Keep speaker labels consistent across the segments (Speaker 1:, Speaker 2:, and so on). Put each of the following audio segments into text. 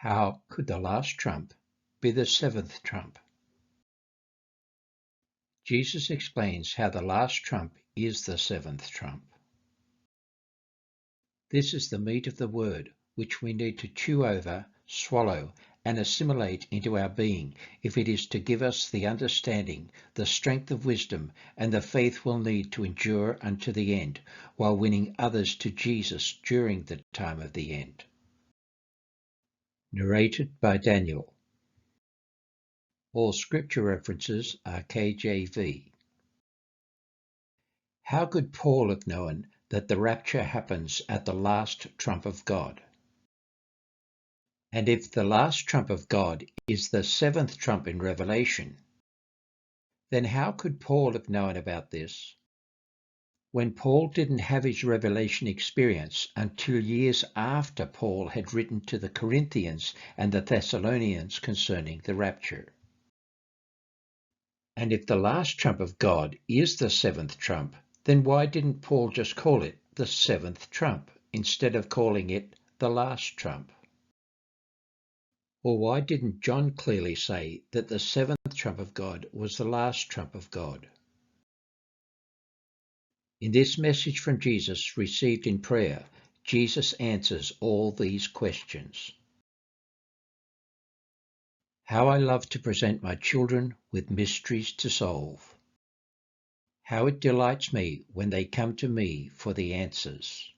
Speaker 1: How could the last trump be the seventh trump? Jesus explains how the last trump is the seventh trump. This is the meat of the word, which we need to chew over, swallow, and assimilate into our being if it is to give us the understanding, the strength of wisdom, and the faith we'll need to endure unto the end, while winning others to Jesus during the time of the end. Narrated by Daniel. All scripture references are KJV. How could Paul have known that the rapture happens at the last trump of God? And if the last trump of God is the seventh trump in Revelation, then how could Paul have known about this when Paul didn't have his revelation experience until years after Paul had written to the Corinthians and the Thessalonians concerning the rapture? And if the last trump of God is the seventh trump, then why didn't Paul just call it the seventh trump instead of calling it the last trump? Or why didn't John clearly say that the seventh trump of God was the last trump of God? In this message from Jesus received in prayer, Jesus answers all these questions. How I love to present my children with mysteries to solve. How it delights me when they come to me for the answers.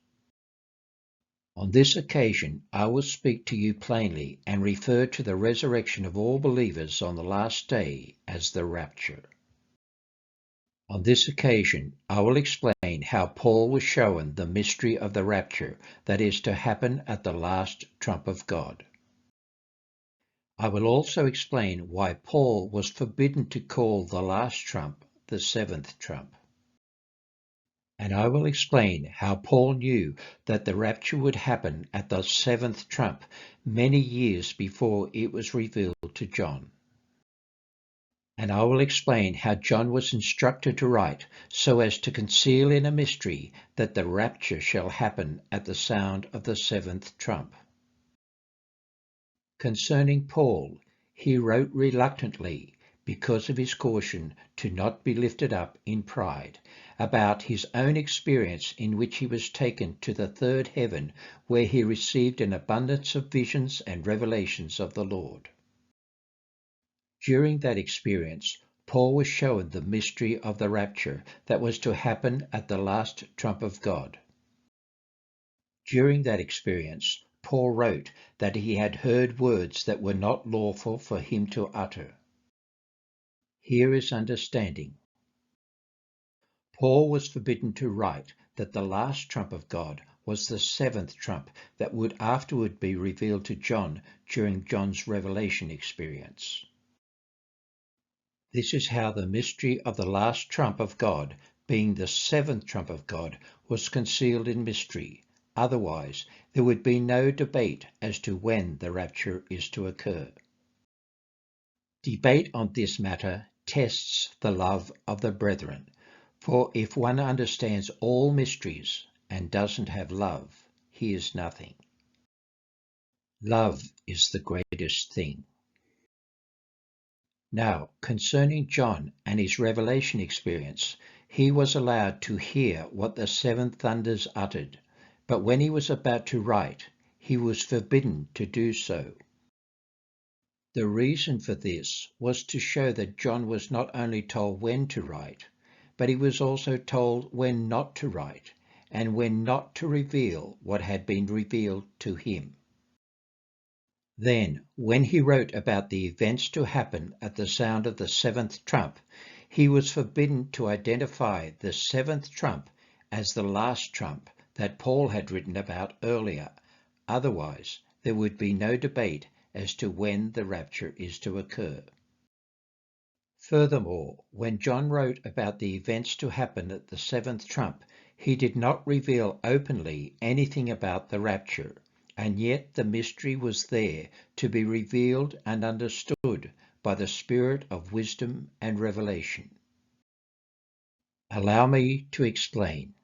Speaker 1: On this occasion, I will speak to you plainly and refer to the resurrection of all believers on the last day as the rapture. On this occasion, I will explain how Paul was shown the mystery of the rapture that is to happen at the last trump of God. I will also explain why Paul was forbidden to call the last trump the seventh trump. And I will explain how Paul knew that the rapture would happen at the seventh trump many years before it was revealed to John. And I will explain how John was instructed to write so as to conceal in a mystery that the rapture shall happen at the sound of the seventh trump. Concerning Paul, he wrote reluctantly because of his caution to not be lifted up in pride, about his own experience in which he was taken to the third heaven, where he received an abundance of visions and revelations of the Lord. During that experience, Paul was shown the mystery of the rapture that was to happen at the last trump of God. During that experience, Paul wrote that he had heard words that were not lawful for him to utter. Here is understanding. Paul was forbidden to write that the last trump of God was the seventh trump that would afterward be revealed to John during John's revelation experience. This is how the mystery of the last trump of God, being the seventh trump of God, was concealed in mystery. Otherwise, there would be no debate as to when the rapture is to occur. Debate on this matter tests the love of the brethren, for if one understands all mysteries and doesn't have love, he is nothing. Love is the greatest thing. Now, concerning John and his revelation experience, he was allowed to hear what the seven thunders uttered, but when he was about to write, he was forbidden to do so. The reason for this was to show that John was not only told when to write, but he was also told when not to write, and when not to reveal what had been revealed to him. Then, when he wrote about the events to happen at the sound of the seventh trump, he was forbidden to identify the seventh trump as the last trump that Paul had written about earlier. Otherwise, there would be no debate as to when the rapture is to occur. Furthermore, when John wrote about the events to happen at the seventh trump, he did not reveal openly anything about the rapture, and yet the mystery was there to be revealed and understood by the Spirit of wisdom and revelation. Allow me to explain.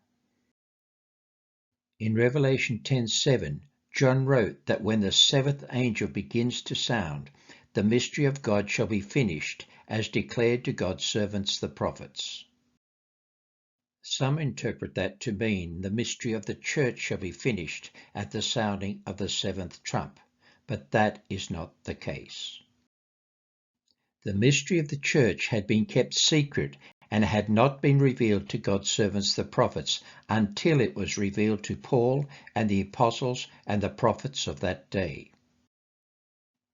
Speaker 1: In Revelation 10:7, John wrote that when the seventh angel begins to sound, the mystery of God shall be finished, as declared to God's servants the prophets. Some interpret that to mean the mystery of the church shall be finished at the sounding of the seventh trump, but that is not the case. The mystery of the church had been kept secret and had not been revealed to God's servants the prophets until it was revealed to Paul and the apostles and the prophets of that day.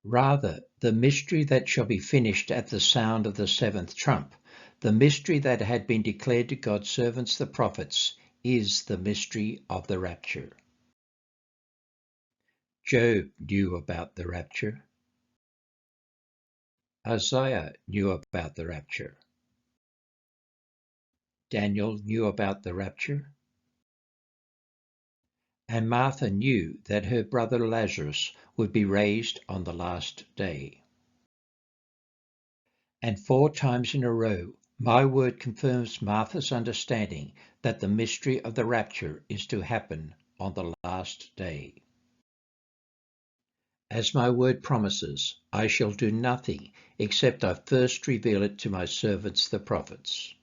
Speaker 1: Rather, the mystery that shall be finished at the sound of the seventh trump, the mystery that had been declared to God's servants the prophets, is the mystery of the rapture. Job knew about the rapture. Isaiah knew about the rapture. Daniel knew about the rapture. And Martha knew that her brother Lazarus would be raised on the last day. And 4 times in a row, my word confirms Martha's understanding that the mystery of the rapture is to happen on the last day. As my word promises, I shall do nothing except I first reveal it to my servants the prophets.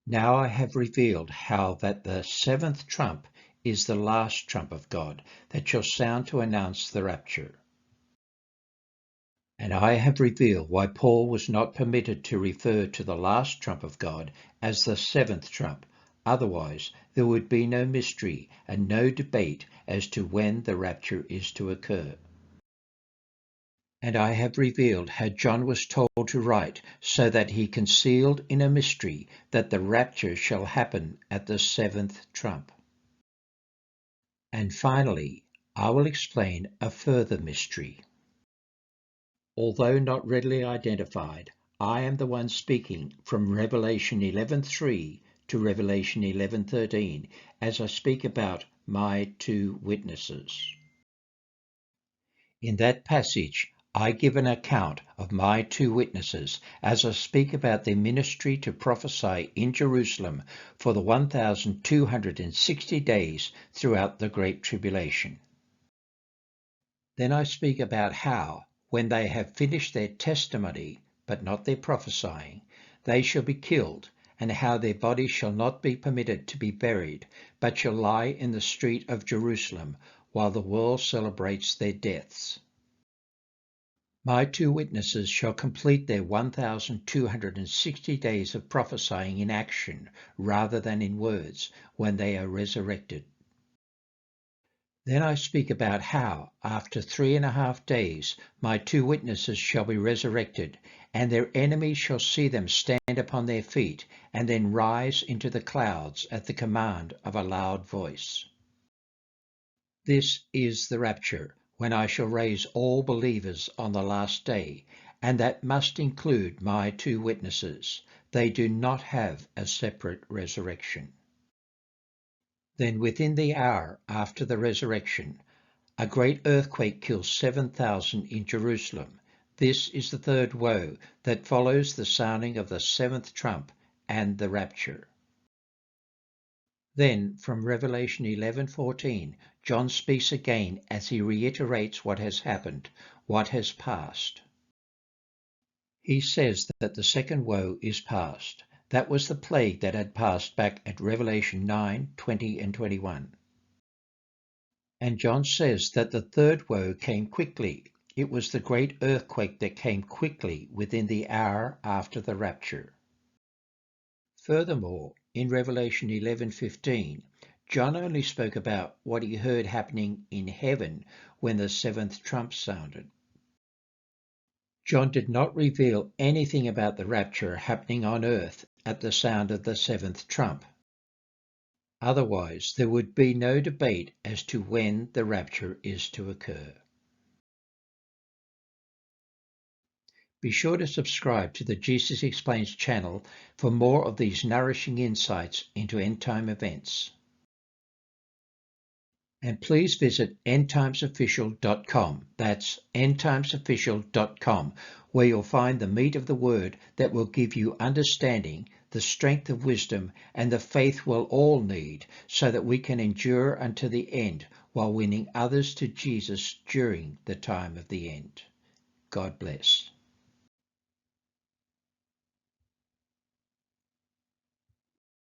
Speaker 1: Now I have revealed how that the seventh trump is the last trump of God that shall sound to announce the rapture. And I have revealed why Paul was not permitted to refer to the last trump of God as the seventh trump. Otherwise, there would be no mystery and no debate as to when the rapture is to occur. And I have revealed how John was told to write so that he concealed in a mystery that the rapture shall happen at the seventh trump. And finally, I will explain a further mystery. Although not readily identified, I am the one speaking from Revelation 11:3 to Revelation 11:13 as I speak about my 2 witnesses. In that passage, I give an account of my 2 witnesses as I speak about their ministry to prophesy in Jerusalem for the 1,260 days throughout the Great Tribulation. Then I speak about how, when they have finished their testimony, but not their prophesying, they shall be killed, and how their bodies shall not be permitted to be buried, but shall lie in the street of Jerusalem, while the world celebrates their deaths. My 2 witnesses shall complete their 1,260 days of prophesying in action rather than in words when they are resurrected. Then I speak about how, after 3.5 days, my 2 witnesses shall be resurrected, and their enemies shall see them stand upon their feet, and then rise into the clouds at the command of a loud voice. This is the rapture, when I shall raise all believers on the last day, and that must include my 2 witnesses. They do not have a separate resurrection. Then within the hour after the resurrection, a great earthquake kills 7,000 in Jerusalem. This is the 3rd woe that follows the sounding of the 7th trump and the rapture. Then, from Revelation 11:14, John speaks again as he reiterates what has happened, what has passed. He says that the 2nd woe is past. That was the plague that had passed back at Revelation 9:20 and 21. And John says that the 3rd woe came quickly. It was the great earthquake that came quickly within the hour after the rapture. Furthermore, in Revelation 11:15, John only spoke about what he heard happening in heaven when the 7th trump sounded. John did not reveal anything about the rapture happening on earth at the sound of the 7th trump. Otherwise, there would be no debate as to when the rapture is to occur. Be sure to subscribe to the Jesus Explains channel for more of these nourishing insights into end-time events. And please visit endtimesofficial.com. That's endtimesofficial.com, where you'll find the meat of the word that will give you understanding the strength of wisdom, and the faith we'll all need, so that we can endure unto the end while winning others to Jesus during the time of the end. God bless.